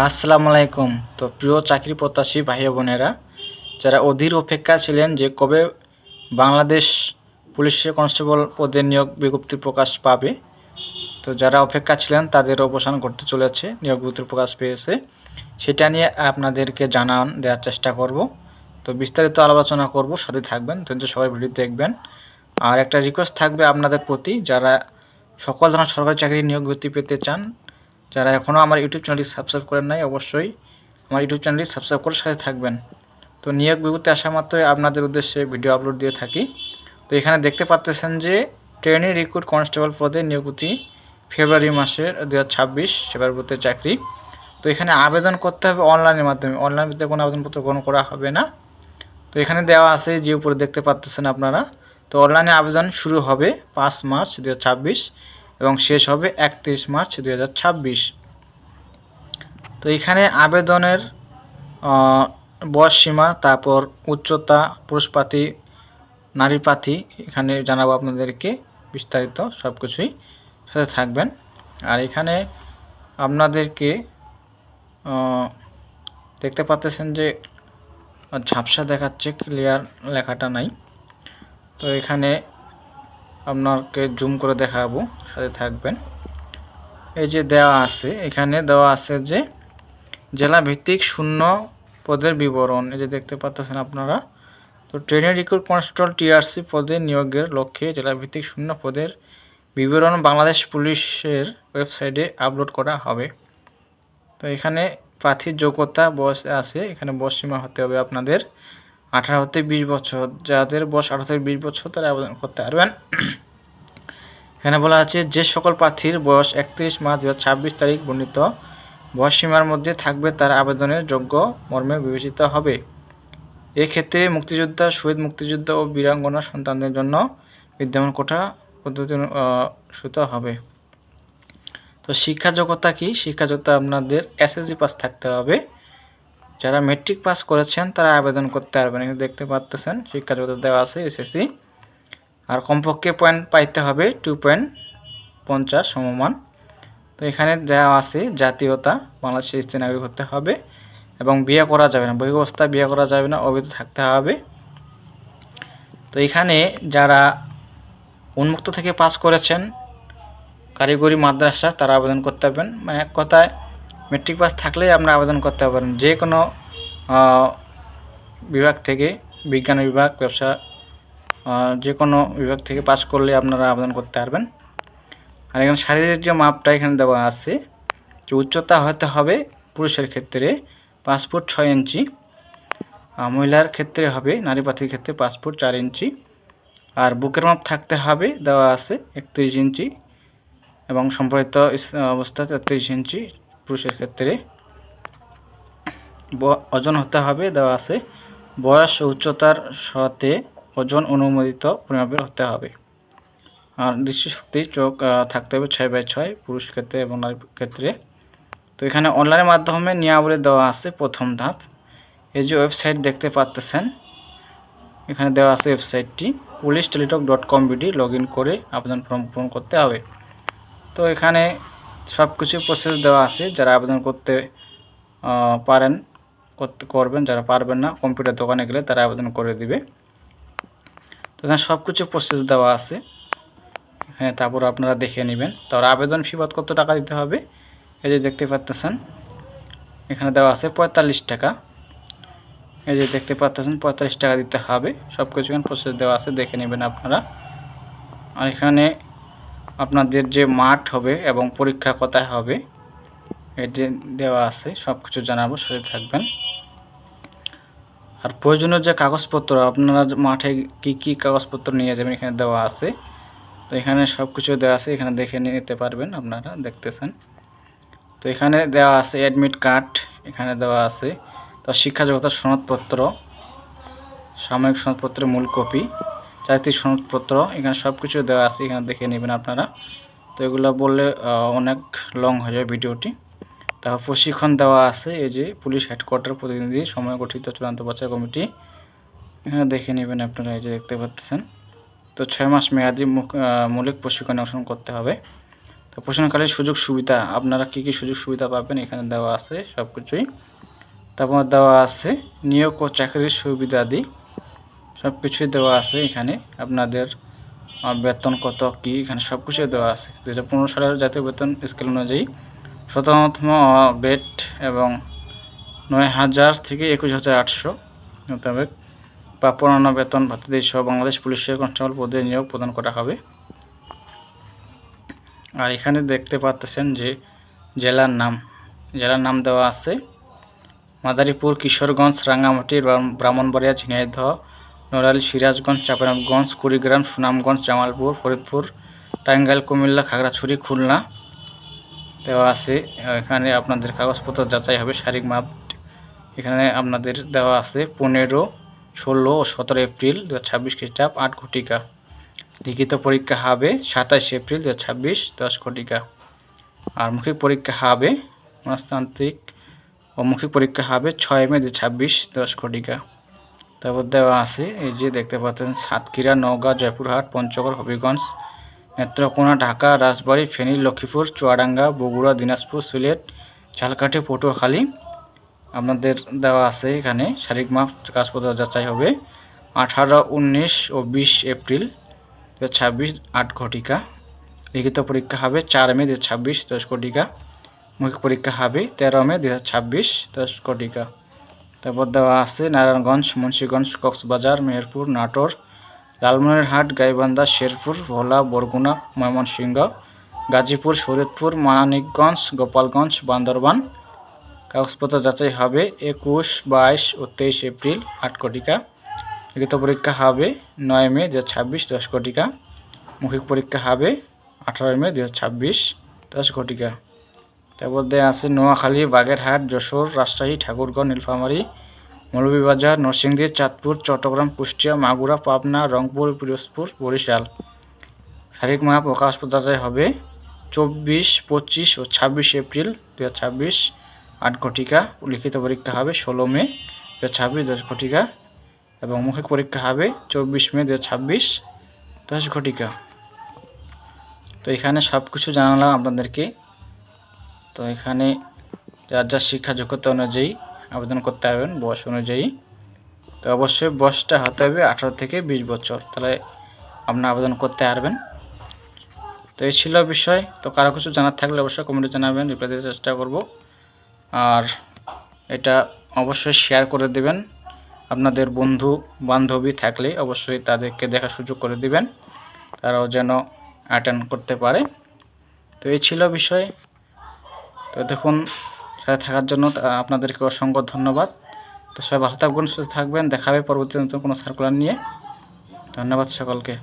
আসসালামু আলাইকুম। তো প্রিয় চাকরি প্রত্যাশী ভাই বোনেরা, যারা অধীর অপেক্ষা ছিলেন যে কবে বাংলাদেশ পুলিশে কনস্টেবল পদের নিয়োগ বিজ্ঞপ্তি প্রকাশ পাবে, তো যারা অপেক্ষা ছিলেন তাদের অবসান ঘটতে চলেছে, নিয়োগ বিজ্ঞপ্তি প্রকাশ পেয়েছে। সেটা নিয়ে আপনাদেরকে দেওয়ার চেষ্টা করব। তো বিস্তারিত আলোচনা করব, সাথে থাকবেন, তো সবাই ভিডিও দেখবেন। আর একটা রিকোয়েস্ট থাকবে আপনাদের প্রতি, যারা সকল ধরনের সরকারি চাকরি নিয়োগ বিজ্ঞপ্তি পেতে চান, যারা এখনও আমার ইউটিউব চ্যানেলটি সাবস্ক্রাইব করেন নাই, অবশ্যই আমার ইউটিউব চ্যানেলটি সাবস্ক্রাইব করে সাথে থাকবেন। তো নিয়োগ বিজ্ঞপ্তি আসা মাত্রই আপনাদের উদ্দেশ্যে ভিডিও আপলোড দিয়ে থাকি। তো এখানে দেখতে পাচ্ছেন যে ট্রেনি রিক্রুট কনস্টেবল পদে নিয়োগ বিজ্ঞপ্তি ফেব্রুয়ারি মাসের 2026 সেবারভূত চাকরি। তো এখানে আবেদন করতে হবে অনলাইনের মাধ্যমে, অনলাইনে কোনো আবেদনপত্র গ্রহণ করা হবে না। তো এখানে দেওয়া আছে যে উপরে দেখতে পাচ্ছেন আপনারা। তো অনলাইনে আবেদন শুরু হবে 5 মার্চ 2026 এবং শেষ হবে 31 মার্চ 2026। তো এখানে আবেদনের বয়স সীমা, তারপর উচ্চতা, পুরুষ প্রার্থী, নারী প্রার্থী, এখানে জানাবো আপনাদেরকে বিস্তারিত সব কিছুই, সাথে থাকবেন। আর এখানে আপনাদেরকে দেখতে পাচ্ছেন যে ঝাপসা দেখাচ্ছে, ক্লিয়ার লেখাটা নাই। তো এখানে আপনাকে জুম করে দেখাবো, সাথে থাকবেন। এই যে দেওয়া আছে, এখানে দেওয়া আছে যে জেলা ভিত্তিক শূন্য পদের বিবরণ, এই যে দেখতে পাচ্ছেন আপনারা। তো ট্রেনি রিক্রুট কনস্টেবল টিআরসি পদে নিয়োগের লক্ষ্যে জেলা ভিত্তিক শূন্য পদের বিবরণ বাংলাদেশ পুলিশের ওয়েবসাইটে আপলোড করা হবে। তো এখানে প্রার্থীর যোগ্যতা, বয়স আছে, এখানে বয়স সীমা হতে হবে আপনাদের 18 হতে 20 বছর। যাদের বয়স 18 থেকে 20 বছর তারা আবেদন করতে পারবেন। এখানে বলা আছে যে সকল প্রার্থীর বয়স 31 মার্চ 2026 তারিখ বর্ণিত বয়সসীমার মধ্যে থাকবে তার আবেদনের যোগ্য মর্মে বিবেচিত হবে। এক্ষেত্রে মুক্তিযোদ্ধা, শহীদ মুক্তিযোদ্ধা ও বীরাঙ্গনা সন্তানদের জন্য বিদ্যমান কোটা পদ্ধতি অনুসৃত হবে। তো শিক্ষা যোগ্যতা কি? শিক্ষা যোগ্যতা আপনাদের এসএসসি পাস থাকতে হবে। যারা মেট্রিক পাস করেছেন তারা আবেদন করতে পারবেন। এখানে দেখতে পাচ্ছেন শিক্ষা যোগ্যতা দেওয়া আছে এসএসসি। আর কমপক্ষে পয়েন্ট পাইতে হবে 2.50 সমমান। তো এখানে দেওয়া আছে জাতীয়তা, বাংলাদেশের স্থায়ী নাগরিক হতে হবে এবং বিয়ে করা যাবে না, বৈধ অবস্থায় বিয়ে করা যাবে না, অবৈধ থাকতে হবে। তো এখানে যারা উন্মুক্ত থেকে পাস করেছেন, কারিগরি মাদ্রাসা, তারা আবেদন করতে পারবেন। মানে এক কথায় মেট্রিক পাস থাকলেই আপনারা আবেদন করতে পারেন। যে কোনো বিভাগ থেকে, বিজ্ঞান বিভাগ, ব্যবসা, যে কোনো বিভাগ থেকে পাস করলে আপনারা আবেদন করতে পারবেন। আর এখানে শারীরিক যে মাপটা এখানে দেওয়া আছে, যে উচ্চতা হতে হবে পুরুষের ক্ষেত্রে 5 ফুট 6 ইঞ্চি, মহিলার ক্ষেত্রে হবে, নারী প্রার্থীর ক্ষেত্রে 5 ফুট 4 ইঞ্চি। আর বুকের মাপ থাকতে হবে, দেওয়া আছে 31 ইঞ্চি এবং সম্পাদিত অবস্থা 33 ইঞ্চি পুরুষের ক্ষেত্রে। ওজন হতে হবে, দেওয়া আছে বয়স ও উচ্চতার সাথে ওজন অনুমোদিত পরিমাপের হতে হবে। আর দৃষ্টিশক্তি, চোখ থাকতে হবে 6/6 পুরুষ ক্ষেত্রে এবং নারী ক্ষেত্রে। তো এখানে অনলাইনের মাধ্যমে নিয়মাবলী দেওয়া আছে। প্রথম ধাপ, এই যে ওয়েবসাইট দেখতে পাচ্ছেন, এখানে দেওয়া আছে ওয়েবসাইটটি policeTeletalk.com.bd, লগ ইন করে আবেদন ফর্ম পূরণ করতে হবে। তো এখানে সব কিছু প্রসেস দেওয়া আছে। যারা আবেদন করতে পারেন করবেন, যারা পারবেন না কম্পিউটার দোকানে গেলে তারা আবেদন করে দিবে। তো এখানে সব কিছু প্রসেস দেওয়া আছে, হ্যাঁ, তারপর আপনারা দেখে নেবেন। তার আবেদন ফি বাবদ কত টাকা দিতে হবে, এই যে দেখতে পাচ্ছেন এখানে দেওয়া আছে 45 টাকা। এই যে দেখতে পাচ্ছেন 45 টাকা দিতে হবে। সব কিছু এখানে প্রসেস দেওয়া আছে, দেখে নেবেন আপনারা। আর এখানে আপনাদের যে মাঠ হবে এবং পরীক্ষা কোথায় হবে এটি দেওয়া আছে, সব কিছু জানাবো, সাথে থাকবেন। আর প্রয়োজনীয় যে কাগজপত্র, আপনারা মাঠে কি কি কাগজপত্র নিয়ে যাবেন এখানে দেওয়া আছে। তো এখানে সব কিছু দেওয়া আছে, এখানে দেখে নিতে পারবেন, আপনারা দেখতেছেন। তো এখানে দেওয়া আছে অ্যাডমিট কার্ড, এখানে দেওয়া আছে তো শিক্ষা যোগ্যতার সনদপত্র, সাময়িক সনদপত্রের মূল কপি, চারিত্রিক সনদপত্র, এখানে সব কিছু দেওয়া আছে, এখানে দেখে নেবেন আপনারা। তো এগুলো বললে অনেক লং হয়ে যাবে ভিডিওটি। তারপর প্রশিক্ষণ দেওয়া আছে, এই যে পুলিশ হেডকোয়ার্টার প্রতিনিধি সময় গঠিত চূড়ান্ত বাছাই কমিটি, এখানে দেখে নেবেন আপনারা, এই যে দেখতে পাচ্ছেন। তো 6 মাস মেয়াদি মৌলিক প্রশিক্ষণে অংশগ্রহণ করতে হবে। তো প্রশ্নকালীন সুযোগ সুবিধা, আপনারা কী কী সুযোগ সুবিধা পাবেন এখানে দেওয়া আছে সব কিছুই। তারপর দেওয়া আছে নিয়োগ ও চাকরির সুবিধাদি, সব কিছুই দেওয়া আছে এখানে। আপনাদের বেতন কত কী এখানে সব কিছুই দেওয়া আছে। 2015 সালের জাতীয় বেতন স্কেল অনুযায়ী 17তম গ্রেড এবং 9,000 থেকে 21,800 মোতাবেক প্রাপ্য অন্যান্য বেতন ভাতাদি সহ বাংলাদেশ পুলিশের কনস্টেবল পদে নিয়োগ প্রদান করা হবে। আর এখানে দেখতে পাচ্ছেন যে জেলার নাম দেওয়া আছে মাদারীপুর, কিশোরগঞ্জ, রাঙ্গামাটি, ব্রাহ্মণবাড়িয়া, ঝিনাইদহ, নড়াইল, সিরাজগঞ্জ, চাঁপাইনবাবগঞ্জ, কুড়িগ্রাম, সুনামগঞ্জ, জামালপুর, ফরিদপুর, টাঙ্গাইল, কুমিল্লা, খাগড়াছড়ি, খুলনা দেওয়া আছে। এখানে আপনাদের কাগজপত্র যাচাই হবে, শারীরিক মাপ এখানে আপনাদের দেওয়া আছে 15, 16 ও 17 এপ্রিল 2026 খ্রিস্টাব্দ 8 ঘটিকা। লিখিত পরীক্ষা হবে 27 এপ্রিল 2026 10 ঘটিকা। আর মৌখিক পরীক্ষা হবে মনস্তান্ত্রিক ও মৌখিক পরীক্ষা হবে 6 মে 2026 10 ঘটিকা। তারপর দেওয়া আছে এই যে দেখতে পাচ্ছেন সাতক্ষীরা, নওগাঁ, জয়পুরহাট, পঞ্চগড়, হবিগঞ্জ, নেত্রকোনা, ঢাকা, রাজবাড়ী, ফেনী, লক্ষ্মীপুর, চুয়াডাঙ্গা, বগুড়া, দিনাজপুর, সিলেট, ঝালকাঠি, পটুয়াখালী আপনাদের দেওয়া আছে। এখানে শারীরিক মাপ কাগজপত্র যাচাই হবে 18, 19 ও 20 এপ্রিল 2026 8 ঘটিকা। লিখিত পরীক্ষা হবে 4 মে 2026 10 ঘটিকা। মৌখিক পরীক্ষা হবে 13 মে 2026 10 ঘটিকা। তারপর দেওয়া আছে নারায়ণগঞ্জ, মুন্সিগঞ্জ, কক্সবাজার, মেহেরপুর, নাটোর, লালমনিরহাট, গাইবান্ধা, শেরপুর, ভোলা, বরগুনা, ময়মনসিংহ, গাজীপুর, শরীয়তপুর, মানিকগঞ্জ, গোপালগঞ্জ, বান্দরবান। কাগজপত্র যাচাই হবে 21, 22 ও 23 এপ্রিল 8 ঘটিকা। লিখিত পরীক্ষা হবে 9 মে 2026 10 ঘটিকা। মৌখিক পরীক্ষা হবে 18 মে 2026 10 ঘটিকা। তারপর দেওয়া আছে নোয়াখালী, বাগেরহাট, যশোর, রাজশাহী, ঠাকুরগাঁও, নীলফামারী, মৌলভীবাজার, নরসিংদী, চাঁদপুর, চট্টগ্রাম, কুষ্টিয়া, মাগুরা, পাবনা, রংপুর, পিরোজপুর, বরিশাল। শারীরিক মাপ ও কাগজপত্র যাচাই হবে 24, 25 ও 26 এপ্রিল 2026 8 ঘটিকা। লিখিত পরীক্ষা হবে 16 মে 2026 10 ঘটিকা এবং মৌখিক পরীক্ষা হবে 24 মে 2026 10 ঘটিকা। তো এখানে সব কিছু জানালাম আপনাদেরকে। তো এখানে যার যার শিক্ষা যোগ্যতা অনুযায়ী আবেদন করতে পারবেন বয়স অনুযায়ী। তো অবশ্যই বয়সটা হতে হবে 18 থেকে 20 বছর, তাহলে আপনারা আবেদন করতে পারবেন। তো এই ছিল বিষয়। তো কারো কিছু জানার থাকলে অবশ্যই কমেন্টে জানাবেন, রিপ্লাই দিতে চেষ্টা করব। আর এটা অবশ্যই শেয়ার করে দেবেন, আপনাদের বন্ধু বান্ধবী থাকলে অবশ্যই তাদেরকে দেখার সুযোগ করে দিবেন, তারাও যেন অ্যাটেন্ড করতে পারে। তো এই ছিল বিষয়। তো দেখুন সাথে থাকার জন্য আপনাদেরকে অসংখ্য ধন্যবাদ। তো সবাই ভালো থাকবেন, সুস্থ থাকবেন, দেখা হবে পরবর্তী নতুন কোনো সার্কুলার নিয়ে। ধন্যবাদ সকলকে।